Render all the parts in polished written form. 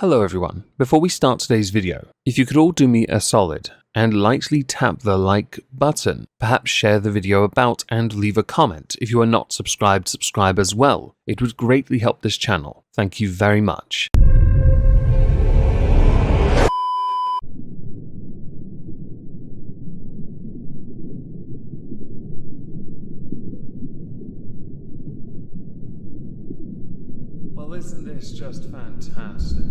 Hello everyone. Before we start today's video, if you could all do me a solid and lightly tap the like button, perhaps share the video about and leave a comment. If you are not subscribed, subscribe as well. It would greatly help this channel. Thank you very much. Well, isn't this just fantastic?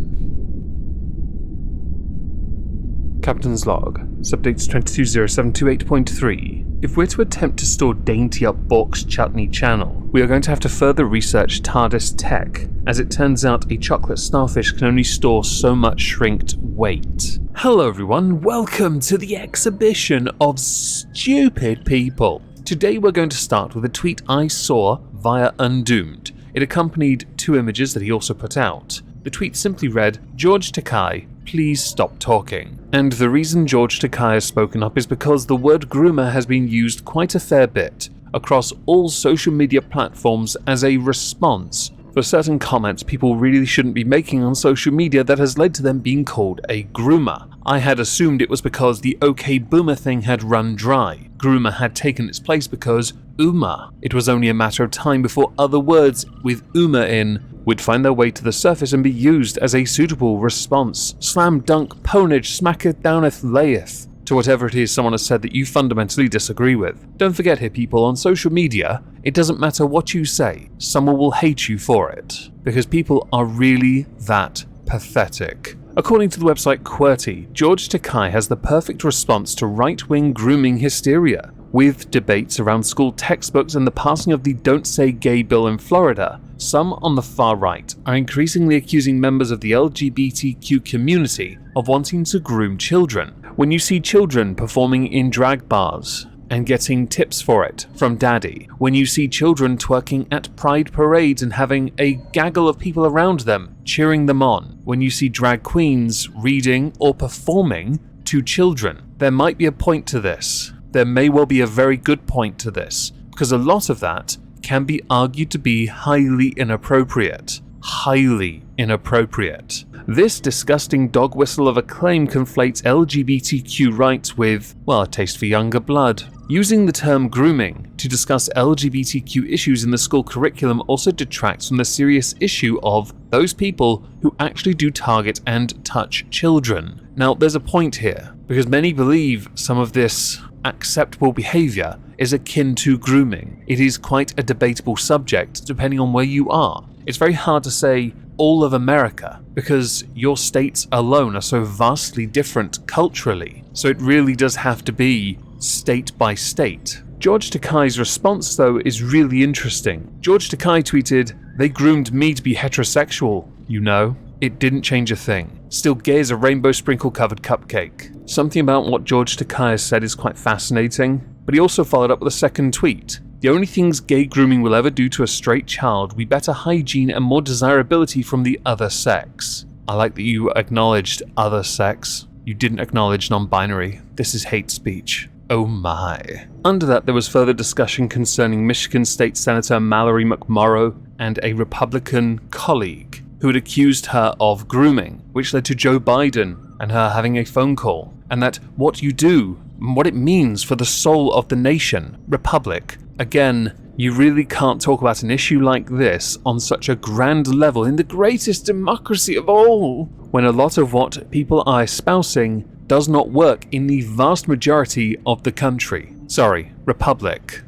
Captain's log, subdates 220728.3. If we're to attempt to store dainty up Bork's chutney channel, we are going to have to further research TARDIS tech. As it turns out, a chocolate starfish can only store so much shrinked weight. Hello everyone, welcome to the exhibition of stupid people. Today we're going to start with a tweet I saw via Undoomed. It accompanied two images that he also put out. The tweet simply read, "George Takei, please stop talking." And the reason George Takei has spoken up is because the word groomer has been used quite a fair bit across all social media platforms as a response for certain comments people really shouldn't be making on social media that has led to them being called a groomer. I had assumed it was because the OK Boomer thing had run dry. Groomer had taken its place because Uma. It was only a matter of time before other words with Uma in would find their way to the surface and be used as a suitable response. Slam dunk ponage smacketh downeth layeth to whatever it is someone has said that you fundamentally disagree with. Don't forget here people, on social media, it doesn't matter what you say, someone will hate you for it. Because people are really that pathetic. According to the website QWERTY, George Takei has the perfect response to right-wing grooming hysteria. With debates around school textbooks and the passing of the Don't Say Gay bill in Florida, some on the far right are increasingly accusing members of the LGBTQ community of wanting to groom children. When you see children performing in drag bars and getting tips for it from daddy, when you see children twerking at pride parades and having a gaggle of people around them cheering them on, when you see drag queens reading or performing to children, there might be a point to this. There may well be a very good point to this, because a lot of that can be argued to be highly inappropriate. Highly inappropriate. This disgusting dog whistle of a claim conflates LGBTQ rights with, well, a taste for younger blood. Using the term grooming to discuss LGBTQ issues in the school curriculum also detracts from the serious issue of those people who actually do target and touch children. Now, there's a point here, because many believe some of this acceptable behavior is akin to grooming. It is quite a debatable subject depending on where you are. It's very hard to say all of America because your states alone are so vastly different culturally. So it really does have to be state by state. George Takei's response though is really interesting. George Takei tweeted, "They groomed me to be heterosexual, you know. It didn't change a thing. Still gay as a rainbow sprinkle covered cupcake." Something about what George Takei has said is quite fascinating, but he also followed up with a second tweet. "The only things gay grooming will ever do to a straight child will be better hygiene and more desirability from the other sex." I like that you acknowledged other sex. You didn't acknowledge non-binary. This is hate speech. Oh my. Under that, there was further discussion concerning Michigan State Senator Mallory McMorrow and a Republican colleague who had accused her of grooming, which led to Joe Biden and her having a phone call, and that what you do, what it means for the soul of the nation, republic. Again, you really can't talk about an issue like this on such a grand level in the greatest democracy of all, when a lot of what people are espousing does not work in the vast majority of the country. Sorry, republic.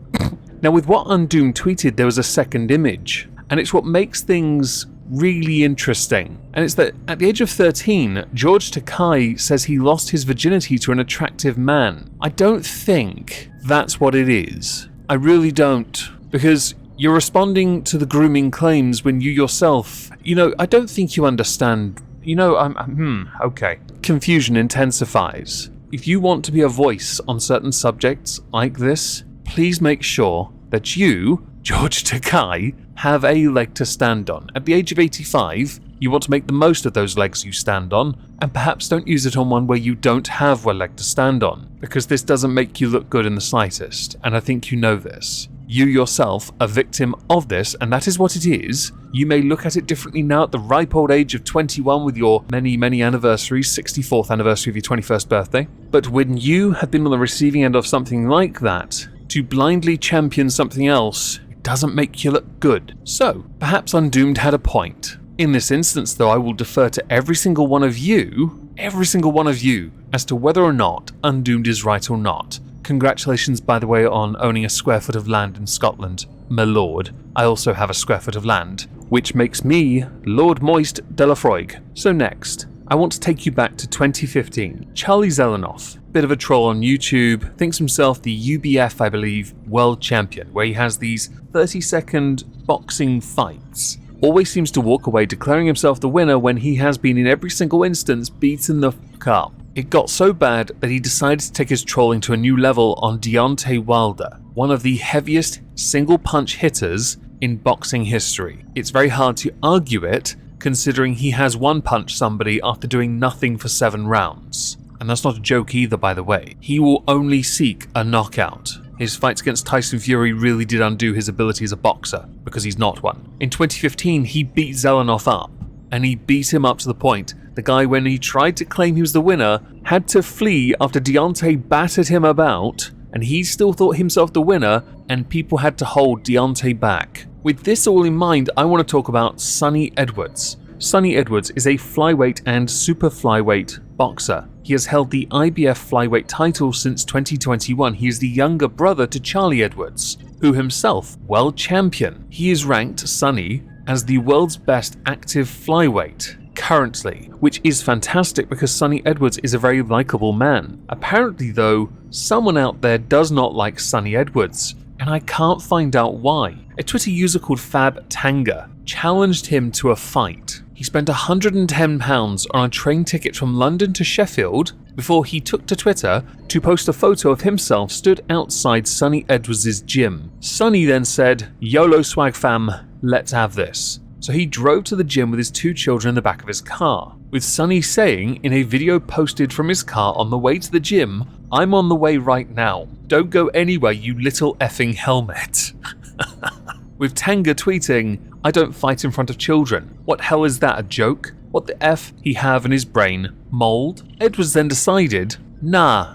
Now with what Undoomed tweeted, there was a second image, and it's what makes things really interesting. And it's that at the age of 13, George Takei says he lost his virginity to an attractive man. I don't think that's what it is. I really don't. Because you're responding to the grooming claims when you yourself, I don't think you understand. Okay. Confusion intensifies. If you want to be a voice on certain subjects like this, please make sure that you, George Takei, have a leg to stand on. At the age of 85, you want to make the most of those legs you stand on, and perhaps don't use it on one where you don't have a leg to stand on, because this doesn't make you look good in the slightest, and I think you know this. you yourself a victim of this, and that is what it is. You may look at it differently now at the ripe old age of 21 with your many, many anniversaries, 64th anniversary of your 21st birthday. But when you have been on the receiving end of something like that, to blindly champion something else, it doesn't make you look good. So, perhaps Undoomed had a point. In this instance, though, I will defer to every single one of you, as to whether or not Undoomed is right or not. Congratulations, by the way, on owning a square foot of land in Scotland, my lord. I also have a square foot of land, which makes me Lord Moist de la Froig. So next, I want to take you back to 2015. Charlie Zelenoff, bit of a troll on YouTube, thinks himself the UBF, I believe, world champion, where he has these 30-second boxing fights. Always seems to walk away declaring himself the winner when he has been in every single instance beaten the fuck up. It got so bad that he decided to take his trolling to a new level on Deontay Wilder, one of the heaviest single-punch hitters in boxing history. It's very hard to argue it, considering he has one-punched somebody after doing nothing for 7 rounds. And that's not a joke either, by the way. He will only seek a knockout. His fights against Tyson Fury really did undo his ability as a boxer, because he's not one. In 2015, he beat Zelenoff up, and he beat him up to the point the guy, when he tried to claim he was the winner, had to flee after Deontay battered him about, and he still thought himself the winner, and people had to hold Deontay back. With this all in mind, I want to talk about Sonny Edwards. Sonny Edwards is a flyweight and super flyweight boxer. He has held the IBF flyweight title since 2021. He is the younger brother to Charlie Edwards, who himself, world champion. He is ranked, Sonny, as the world's best active flyweight currently, which is fantastic because Sonny Edwards is a very likable man. Apparently though, someone out there does not like Sonny Edwards, and I can't find out why. A Twitter user called Fab Tanga challenged him to a fight. He spent £110 on a train ticket from London to Sheffield before he took to Twitter to post a photo of himself stood outside Sonny Edwards' gym. Sonny then said, "YOLO swag fam, let's have this." So he drove to the gym with his 2 children in the back of his car, with Sonny saying in a video posted from his car on the way to the gym, "I'm on the way right now. Don't go anywhere, you little effing helmet." With Tanga tweeting, "I don't fight in front of children. What hell is that, a joke? What the F he have in his brain? Mold?" Edwards then decided, nah.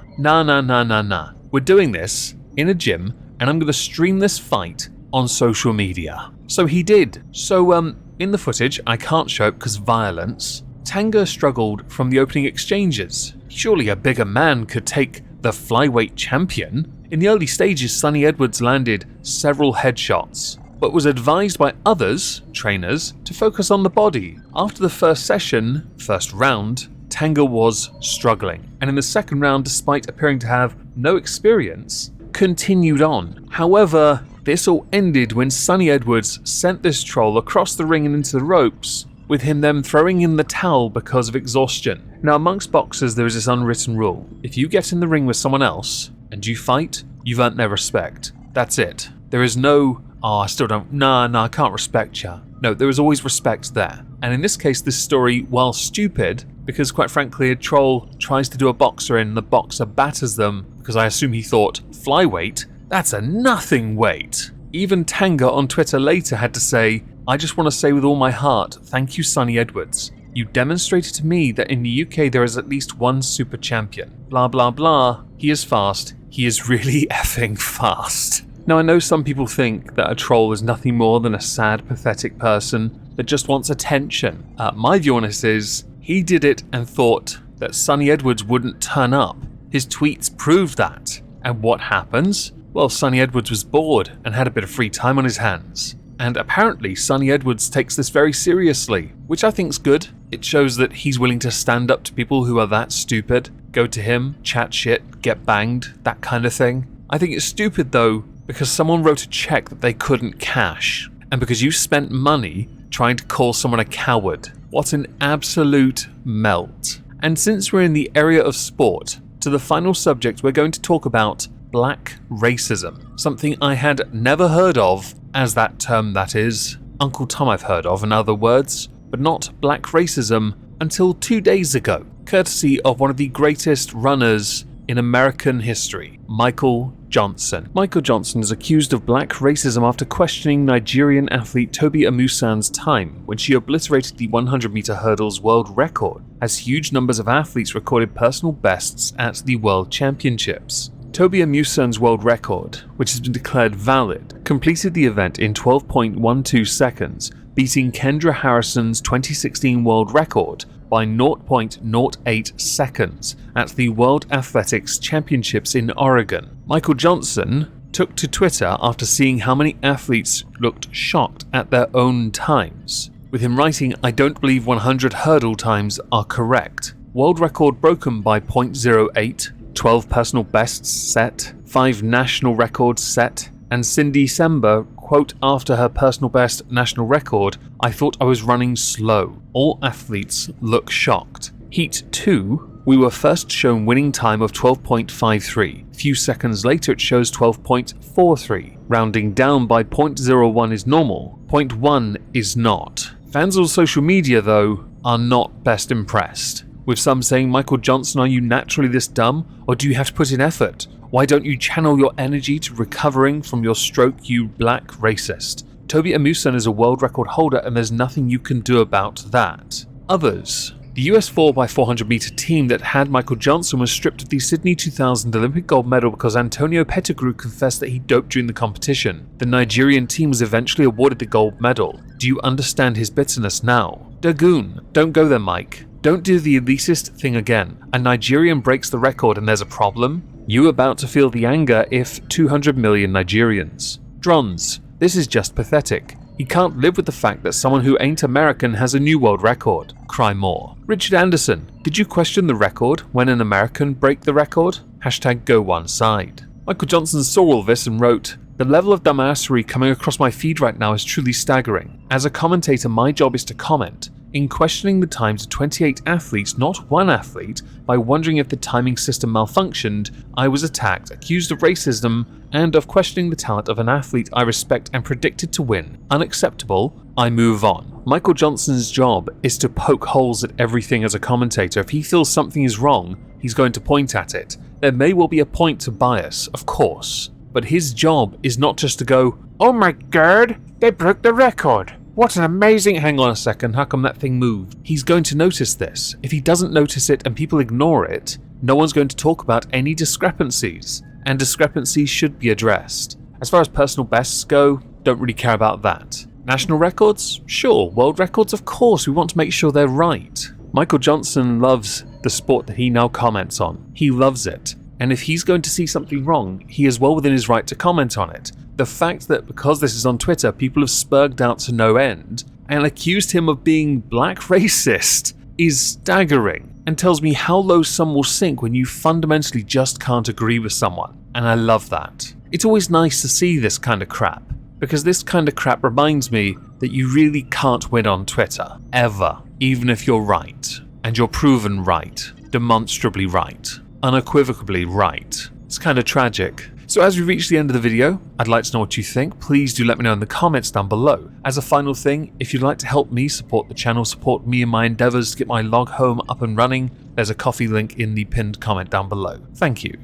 We're doing this in a gym, and I'm going to stream this fight on social media. So he did. So, in the footage, I can't show it because violence, Tanga struggled from the opening exchanges. Surely a bigger man could take the flyweight champion. In the early stages, Sonny Edwards landed several headshots, but was advised by others, trainers, to focus on the body. After the first round, Tanga was struggling, and in the second round, despite appearing to have no experience, continued on. However, this all ended when Sonny Edwards sent this troll across the ring and into the ropes, with him then throwing in the towel because of exhaustion. Now, amongst boxers, there is this unwritten rule. If you get in the ring with someone else and you fight, you've earned their respect. That's it. There is no, "Oh, I still don't, nah, I can't respect ya." No, there is always respect there. And in this case, this story, while stupid, because quite frankly, a troll tries to do a boxer in and the boxer batters them, because I assume he thought, flyweight? That's a nothing weight. Even Tanga on Twitter later had to say, "I just want to say with all my heart, thank you Sonny Edwards. You demonstrated to me that in the UK there is at least one super champion. Blah blah blah. He is fast. He is really effing fast." Now I know some people think that a troll is nothing more than a sad, pathetic person that just wants attention. My view on this is, he did it and thought that Sonny Edwards wouldn't turn up. His tweets proved that. And what happens? Well, Sonny Edwards was bored and had a bit of free time on his hands. And apparently Sonny Edwards takes this very seriously, which I think's good. It shows that he's willing to stand up to people who are that stupid, go to him, chat shit, get banged, that kind of thing. I think it's stupid though, because someone wrote a check that they couldn't cash, and because you spent money trying to call someone a coward. What an absolute melt. And since we're in the area of sport, to the final subject, we're going to talk about black racism, something I had never heard of as that term, that is. Uncle Tom I've heard of, in other words, but not black racism until 2 days ago, courtesy of one of the greatest runners in American history, Michael Johnson. Michael Johnson is accused of black racism after questioning Nigerian athlete Tobi Amusan's time when she obliterated the 100-meter hurdles world record, as huge numbers of athletes recorded personal bests at the World Championships. Tobi Amusan's world record, which has been declared valid, completed the event in 12.12 seconds, beating Kendra Harrison's 2016 world record by 0.08 seconds at the World Athletics Championships in Oregon. Michael Johnson took to Twitter after seeing how many athletes looked shocked at their own times, with him writing, "I don't believe 100 hurdle times are correct. World record broken by 0.08, 12 personal bests set, 5 national records set, and Cindy Sember, quote, after her personal best national record, I thought I was running slow. All athletes look shocked. Heat 2, we were first shown winning time of 12.53. Few seconds later it shows 12.43. Rounding down by 0.01 is normal, 0.1 is not. Fans on social media, though, are not best impressed, with some saying, Michael Johnson, are you naturally this dumb, or do you have to put in effort? Why don't you channel your energy to recovering from your stroke, you black racist? Tobi Amusan is a world record holder and there's nothing you can do about that. Others. The US 4x400 meter team that had Michael Johnson was stripped of the Sydney 2000 Olympic gold medal because Antonio Pettigrew confessed that he doped during the competition. The Nigerian team was eventually awarded the gold medal. Do you understand his bitterness now? Dagoon, don't go there, Mike. Don't do the elitist thing again. A Nigerian breaks the record and there's a problem? You about to feel the anger if 200 million Nigerians. Drons, this is just pathetic. He can't live with the fact that someone who ain't American has a new world record. Cry more. Richard Anderson, did you question the record when an American break the record? Hashtag go one side. Michael Johnson saw all this and wrote, the level of dumbassery coming across my feed right now is truly staggering. As a commentator, my job is to comment. In questioning the times of 28 athletes, not one athlete, by wondering if the timing system malfunctioned, I was attacked, accused of racism, and of questioning the talent of an athlete I respect and predicted to win. Unacceptable, I move on. Michael Johnson's job is to poke holes at everything as a commentator. If he feels something is wrong, he's going to point at it. There may well be a point to bias, of course, but his job is not just to go, oh my god, they broke the record. What an amazing... Hang on a second, how come that thing moved? He's going to notice this. If he doesn't notice it and people ignore it, no one's going to talk about any discrepancies, and discrepancies should be addressed. As far as personal bests go, don't really care about that. National records? Sure. World records? Of course, we want to make sure they're right. Michael Johnson loves the sport that he now comments on. He loves it. And if he's going to see something wrong, he is well within his right to comment on it. The fact that because this is on Twitter, people have spurged out to no end and accused him of being black racist is staggering and tells me how low some will sink when you fundamentally just can't agree with someone. And I love that. It's always nice to see this kind of crap, because this kind of crap reminds me that you really can't win on Twitter, ever, even if you're right. And you're proven right, demonstrably right, unequivocally right. It's kind of tragic. So as we reach the end of the video, I'd like to know what you think. Please do let me know in the comments down below. As a final thing, if you'd like to help me support the channel, support me in my endeavors to get my log home up and running, there's a coffee link in the pinned comment down below. Thank you.